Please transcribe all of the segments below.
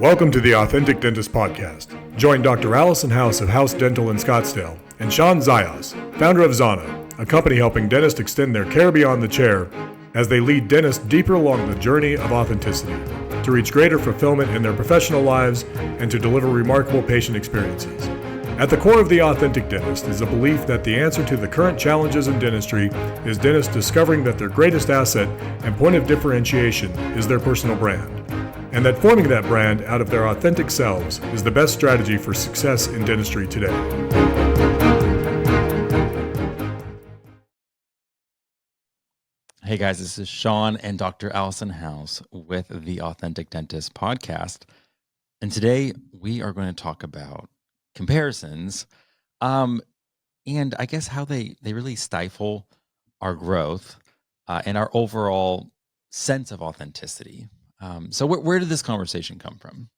Welcome to the Authentic Dentist Podcast. Join Dr. Allison House of House Dental in Scottsdale and Shawn Zajas, founder of Zana, a company helping dentists extend their care beyond the chair as they lead dentists deeper along the journey of authenticity to reach greater fulfillment in their professional lives and to deliver remarkable patient experiences. At the core of the Authentic Dentist is a belief that the answer to the current challenges in dentistry is dentists discovering that their greatest asset and point of differentiation is their personal brand, and that forming that brand out of their authentic selves is the best strategy for success in dentistry today. Hey guys, this is Shawn and Dr. Allison House with the Authentic Dentist Podcast. And today we are going to talk about comparisons and I guess how they really stifle our growth and our overall sense of authenticity. So where did this conversation come from?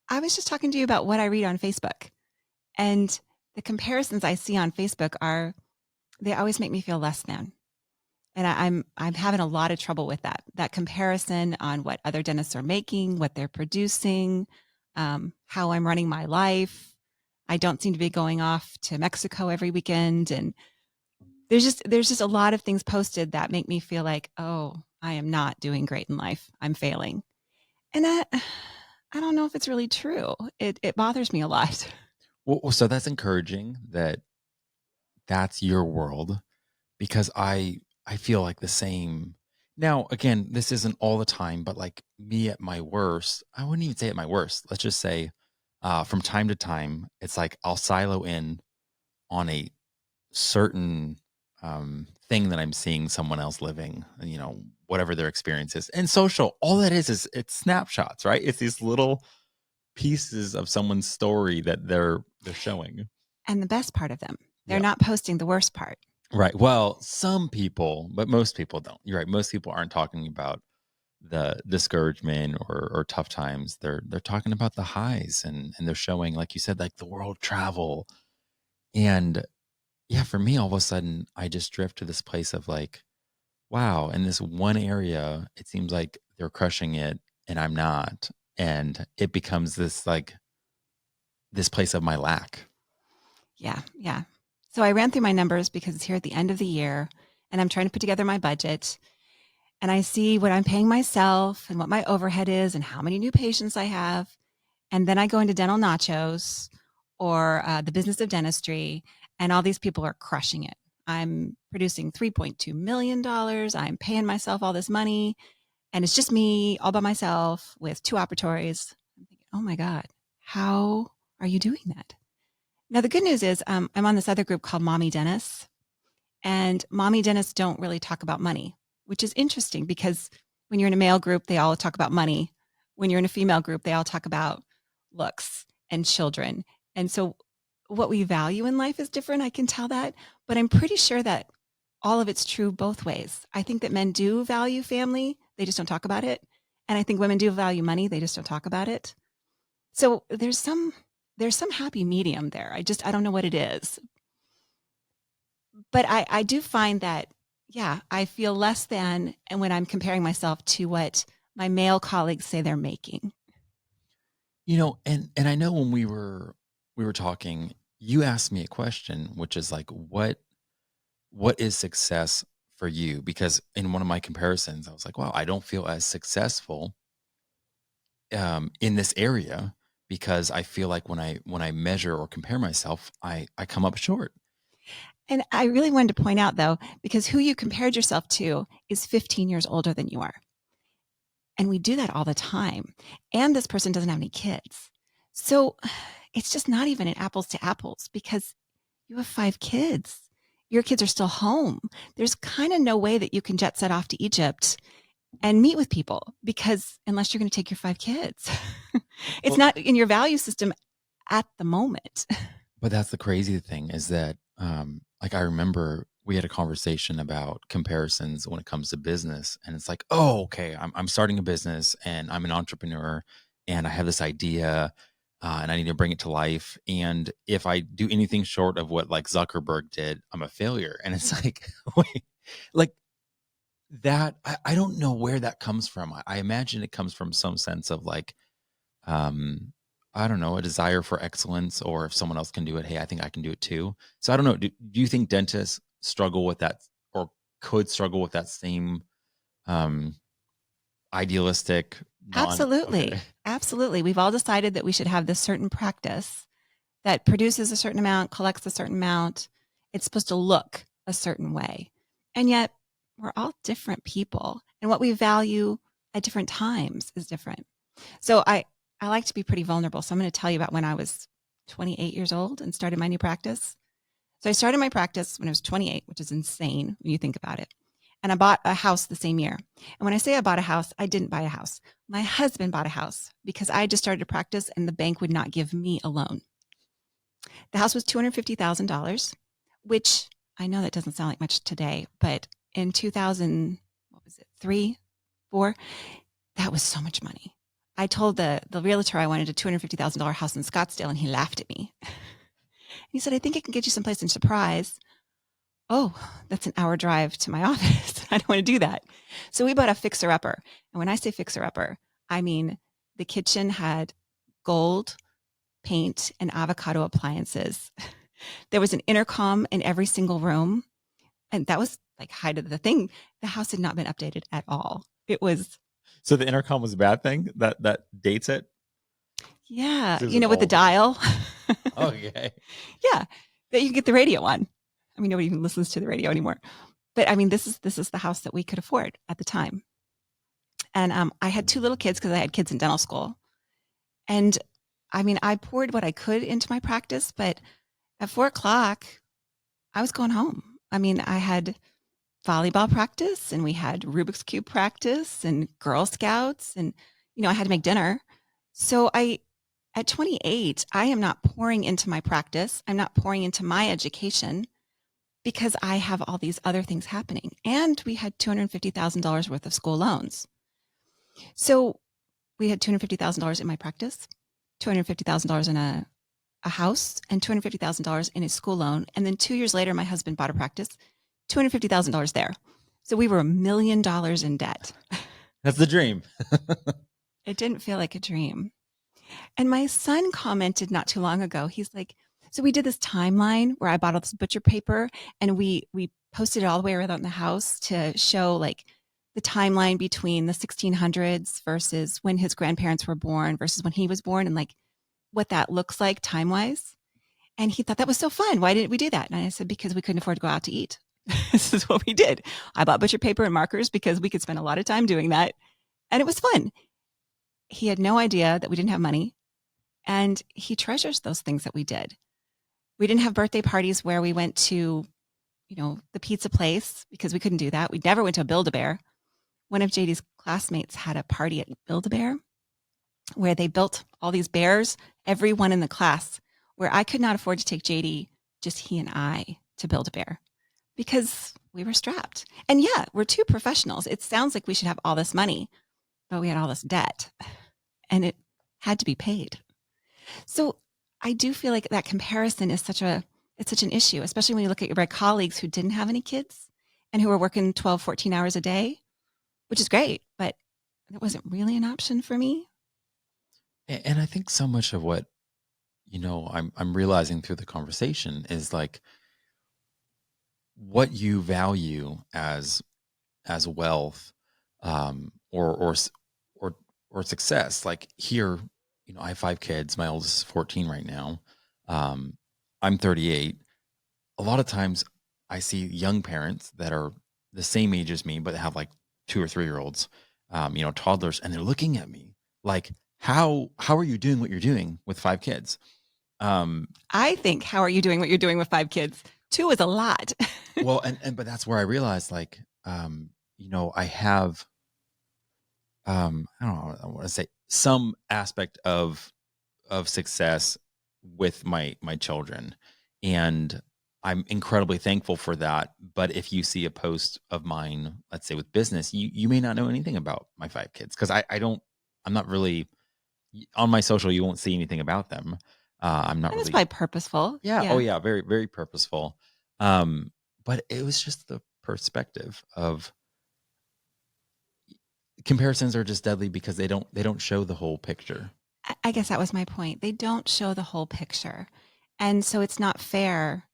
I was just talking to you about what I read on Facebook, and the comparisons I see on Facebook they always make me feel less than. And I'm having a lot of trouble with that comparison on what other dentists are making, what they're producing, how I'm running my life. I don't seem to be going off to Mexico every weekend. And there's just a lot of things posted that make me feel like, oh, I am not doing great in life. I'm failing. And I don't know if it's really true. It bothers me a lot. Well, so that's encouraging that that's your world, because I feel like the same. Now, again, this isn't all the time, but like me at my worst, I wouldn't even say at my worst. Let's just say from time to time, it's like I'll silo in on a certain thing that I'm seeing someone else living, whatever their experience is. And social, all that is it's snapshots, right? It's these little pieces of someone's story that they're showing. And the best part of them, they're not posting the worst part. Right. Well, some people, but most people don't. You're right. Most people aren't talking about the discouragement or tough times. They're talking about the highs, and they're showing, like you said, like the world travel. And yeah, for me, all of a sudden, I just drift to this place of like, wow, in this one area, it seems like they're crushing it and I'm not. And it becomes this place of my lack. Yeah. So I ran through my numbers because it's here at the end of the year and I'm trying to put together my budget. And I see what I'm paying myself and what my overhead is and how many new patients I have. And then I go into dental nachos or the business of dentistry, and all these people are crushing it. I'm producing $3.2 million. I'm paying myself all this money. And it's just me all by myself with 2 operatories. I'm thinking, oh my God, how are you doing that? Now, the good news is I'm on this other group called Mommy Dentists. And Mommy Dentists don't really talk about money, which is interesting because when you're in a male group, they all talk about money. When you're in a female group, they all talk about looks and children. And so what we value in life is different. I can tell that, but I'm pretty sure that all of it's true both ways. I think that men do value family. They just don't talk about it. And I think women do value money. They just don't talk about it. So there's some happy medium there. I don't know what it is. But I do find that, I feel less than, and when I'm comparing myself to what my male colleagues say they're making. And I know when we were talking, you asked me a question, which is like, what is success for you? Because in one of my comparisons, I was like, wow, I don't feel as successful in this area, because I feel like when I measure or compare myself, I come up short. And I really wanted to point out, though, because who you compared yourself to is 15 years older than you are. And we do that all the time. And this person doesn't have any kids. So it's just not even an apples to apples, because you have 5 kids. Your kids are still home. There's kind of no way that you can jet set off to Egypt and meet with people, because unless you're going to take your 5 kids, it's not in your value system at the moment. But that's the crazy thing, is that like I remember we had a conversation about comparisons when it comes to business, and it's like, oh, okay, I'm starting a business and I'm an entrepreneur and I have this idea and I need to bring it to life. And if I do anything short of what like Zuckerberg did, I'm a failure. And it's like, wait, like that, I don't know where that comes from. I imagine it comes from some sense of like I don't know, a desire for excellence, or if someone else can do it, hey, I think I can do it too. So I don't know. Do you think dentists struggle with that, or could struggle with that same um, idealistic Absolutely. okay. Absolutely. We've all decided that we should have this certain practice that produces a certain amount, collects a certain amount. It's supposed to look a certain way. And yet we're all different people. And what we value at different times is different. So I like to be pretty vulnerable. So I'm going to tell you about when I was 28 years old and started my new practice. So I started my practice when I was 28, which is insane when you think about it. And I bought a house the same year. And when I say I bought a house, I didn't buy a house. My husband bought a house because I just started to practice and the bank would not give me a loan. The house was $250,000, which I know that doesn't sound like much today, but in 2000, what was it, 3, 4, that was so much money. I told the realtor I wanted a $250,000 house in Scottsdale, and he laughed at me. He said, I think I can get you someplace in Surprise. Oh, that's an hour drive to my office. I don't want to do that. So we bought a fixer-upper. And when I say fixer-upper, I mean the kitchen had gold paint and avocado appliances. There was an intercom in every single room. And that was like height of the thing. The house had not been updated at all. It was. So the intercom was a bad thing that dates it? Yeah. This You is know, with the old. dial. Okay. Yeah. That you can get the radio on. I mean, nobody even listens to the radio anymore. But I mean, this is the house that we could afford at the time. And I had 2 little kids because I had kids in dental school. And I mean, I poured what I could into my practice, but at 4:00, I was going home. I mean, I had volleyball practice and we had Rubik's Cube practice and Girl Scouts and, I had to make dinner. So at 28, I am not pouring into my practice. I'm not pouring into my education because I have all these other things happening. And we had $250,000 worth of school loans. So we had $250,000 in my practice, $250,000 in a house, and $250,000 in a school loan. And then 2 years later, my husband bought a practice, $250,000 there. So we were $1 million in debt. That's the dream. It didn't feel like a dream. And my son commented not too long ago. He's like, so we did this timeline where I bought all this butcher paper and we posted it all the way around the house to show like the timeline between the 1600s versus when his grandparents were born versus when he was born and like what that looks like time-wise. And he thought that was so fun. Why didn't we do that? And I said, because we couldn't afford to go out to eat. This is what we did. I bought butcher paper and markers because we could spend a lot of time doing that. And it was fun. He had no idea that we didn't have money. And he treasures those things that we did. We didn't have birthday parties where we went to, the pizza place because we couldn't do that. We never went to a Build-A-Bear. One of JD's classmates had a party at Build-A-Bear where they built all these bears, everyone in the class, where I could not afford to take JD, just he and I, to Build-A-Bear because we were strapped. And yeah, we're 2 professionals. It sounds like we should have all this money, but we had all this debt and it had to be paid. So I do feel like that comparison is such an issue, especially when you look at your colleagues who didn't have any kids and who were working 12, 14 hours a day, which is great, but it wasn't really an option for me. And I think so much of what, I'm realizing through the conversation is like what you value as wealth, or success. Like here, I have 5 kids. My oldest is 14 right now. I'm 38. A lot of times I see young parents that are the same age as me, but have like 2 or 3-year-olds, toddlers, and they're looking at me like, how are you doing what you're doing with 5 kids? I think, how are you doing what you're doing with 5 kids? 2 is a lot. Well, but that's where I realized like, I have, I don't know, I want to say some aspect of success with my children, and I'm incredibly thankful for that. But if you see a post of mine, let's say with business, you may not know anything about my 5 kids because I'm not really on my social. You won't see anything about them. I'm not And really. it's probably purposeful. Yeah. Oh yeah. Very, very purposeful. But it was just the perspective of comparisons are just deadly because they don't show the whole picture. I guess that was my point. They don't show the whole picture. And so it's not fair.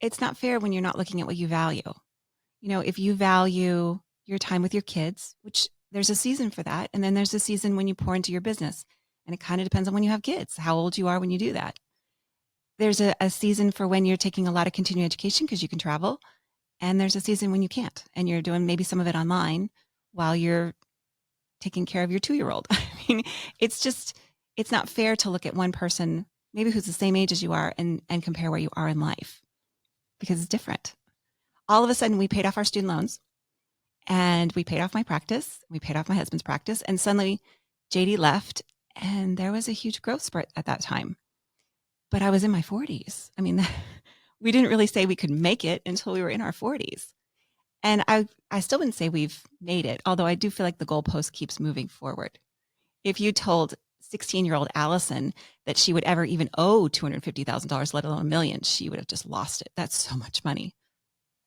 It's not fair when you're not looking at what you value. If you value your time with your kids, which there's a season for that. And then there's a season when you pour into your business. And it kind of depends on when you have kids, how old you are when you do that. There's a season for when you're taking a lot of continuing education because you can travel. And there's a season when you can't. And you're doing maybe some of it online while you're taking care of your 2-year-old. I mean, it's not fair to look at one person, maybe who's the same age as you are, and compare where you are in life, because it's different. All of a sudden, we paid off our student loans, and we paid off my practice. We paid off my husband's practice, and suddenly JD left, and there was a huge growth spurt at that time. But I was in my 40s. I mean, we didn't really say we could make it until we were in our 40s. And I still wouldn't say we've made it, although I do feel like the goalpost keeps moving forward. If you told 16-year-old Allison that she would ever even owe $250,000, let alone $1 million, she would have just lost it. That's so much money,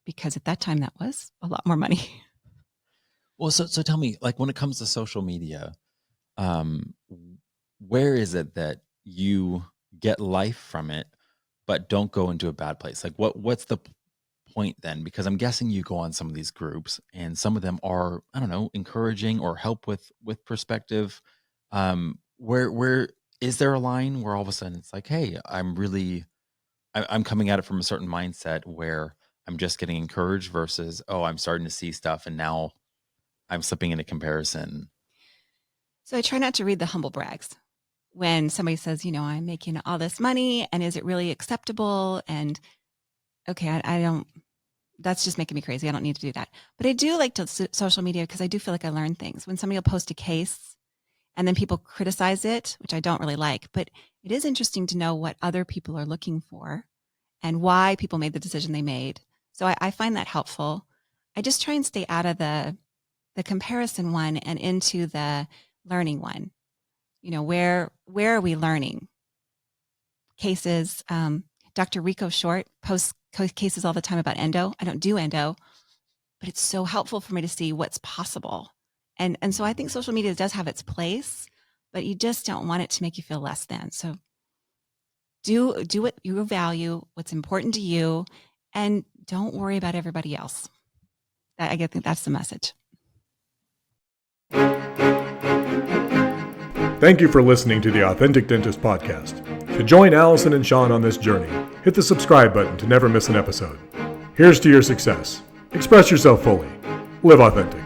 because at that time that was a lot more money. Well, so tell me, like when it comes to social media, where is it that you get life from it, but don't go into a bad place? Like what's the point then? Because I'm guessing you go on some of these groups and some of them are, I don't know, encouraging or help with perspective. Where is there a line where all of a sudden it's like, hey, I'm coming at it from a certain mindset where I'm just getting encouraged versus, oh, I'm starting to see stuff and now I'm slipping into comparison. So I try not to read the humble brags when somebody says, I'm making all this money and is it really acceptable? And okay, I don't, that's just making me crazy. I don't need to do that. But I do like to social media because I do feel like I learn things. When somebody will post a case and then people criticize it, which I don't really like, but it is interesting to know what other people are looking for and why people made the decision they made. So I find that helpful. I just try and stay out of the comparison one and into the learning one. Where are we learning? Cases, Dr. Rico Short posts cases all the time about endo. I don't do endo, but it's so helpful for me to see what's possible. And so I think social media does have its place, but you just don't want it to make you feel less than. So do what you value, what's important to you, and don't worry about everybody else. I think that's the message. Thank you for listening to the Authentic Dentist Podcast. To join Allison and Shawn on this journey, hit the subscribe button to never miss an episode. Here's to your success. Express yourself fully. Live authentic.